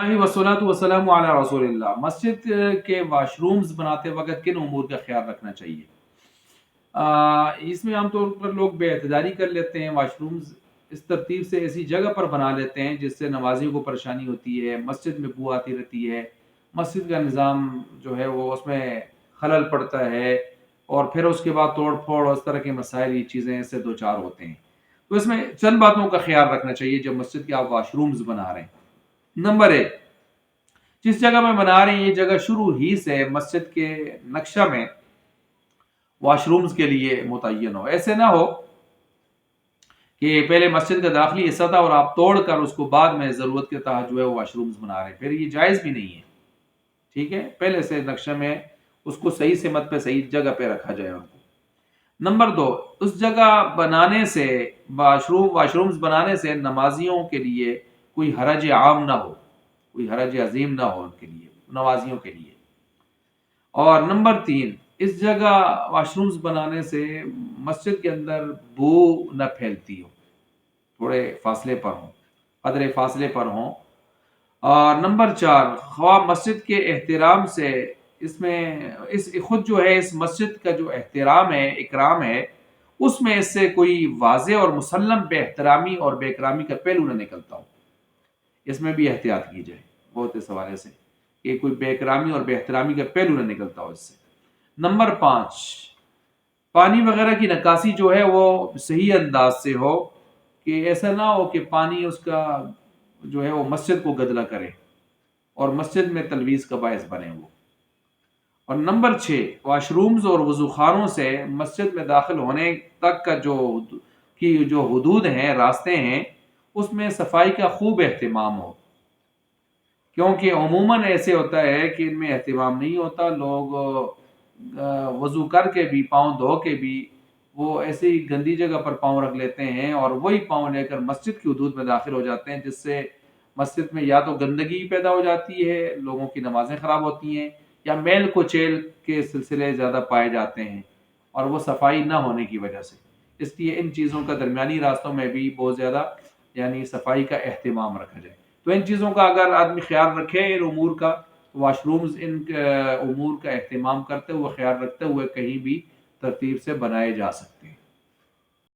वस्सलातु वस्सलामु अला रसूलिल्लाह। मस्जिद के वाशरूम्स बनाते वक्त किन उमूर का ख्याल रखना चाहिए? इसमें आमतौर पर लोग बेअतदारी कर लेते हैं। वाशरूम्स इस तरतीब से ऐसी जगह पर बना लेते हैं जिससे नमाजियों को परेशानी होती है, मस्जिद में बू आती रहती है, मस्जिद का निज़ाम जो है वो उसमें खलल पड़ता है और फिर उसके बाद तोड़ फोड़ और इस तरह के मसाइल, ये चीज़ें इससे दो चार होते हैं। तो इसमें चंद बातों का ख्याल रखना चाहिए जब मस्जिद के आप वाशरूम्स बना रहे हैं। नंबर एक, जिस जगह में बना रहे हैं ये जगह शुरू ही से मस्जिद के नक्शा में वॉशरूम्स के लिए मुतय्यन हो। ऐसे ना हो कि पहले मस्जिद का दाखिली हिस्सा था और आप तोड़ कर उसको बाद में ज़रूरत के तहत जो है वो वॉशरूम्स बना रहे हैं, फिर ये जायज़ भी नहीं है। ठीक है, पहले से नक्शे में उसको सही सिमत पे सही जगह पे रखा जाए उनको। नंबर दो, उस जगह बनाने से वॉशरूम्स बनाने से नमाजियों के लिए कोई हरज आम ना हो, कोई हरज अजीम ना हो उनके लिए, नमाजियों के लिए। और नंबर तीन, इस जगह वॉशरूम्स बनाने से मस्जिद के अंदर बू न फैलती हो, थोड़े फासले पर हों, कदरे फासले पर हों। और नंबर चार, ख्वा मस्जिद के एहतराम से इसमें इस खुद जो है इस मस्जिद का जो एहतराम है, इकराम है, उसमें इससे कोई वाज़े और मुसल्लम बेहतरामी और बेकरामी का पहलू न निकलता हो। इसमें भी एहतियात की जाए बहुत इस हवाले से कि कोई बेकरामी और बेहतरामी का पहलू न निकलता हो इससे। नंबर पाँच, पानी वगैरह की निकासी जो है वो सही अंदाज से हो, कि ऐसा ना हो कि पानी उसका जो है वो मस्जिद को गदला करे और मस्जिद में तलवीज़ का बायस बने वो। और नंबर छः, वाशरूम्स और वज़ू खानों से मस्जिद में दाखिल होने तक का जो हदूद हैं, रास्ते हैं, उसमें सफाई का खूब एहतमाम हो, क्योंकि अमूमन ऐसे होता है कि इनमें एहतमाम नहीं होता। लोग वज़ू करके भी, पाँव धो के भी वो ऐसे ही गंदी जगह पर पाँव रख लेते हैं और वही पाँव लेकर मस्जिद की हदूद में दाखिल हो जाते हैं, जिससे मस्जिद में या तो गंदगी पैदा हो जाती है, लोगों की नमाजें ख़राब होती हैं, या मेल कुचेल के सिलसिले ज़्यादा पाए जाते हैं और वो सफाई ना होने की वजह से। इसलिए इन चीज़ों का दरमियानी रास्तों में भी बहुत ज़्यादा यानी सफाई का एहतमाम रखा जाए। तो इन चीज़ों का अगर आदमी ख्याल रखे, इन उमूर का, वाशरूम्स इन उमूर का एहतमाम करते हुए, ख्याल रखते हुए कहीं भी तरतीब से बनाए जा सकते हैं।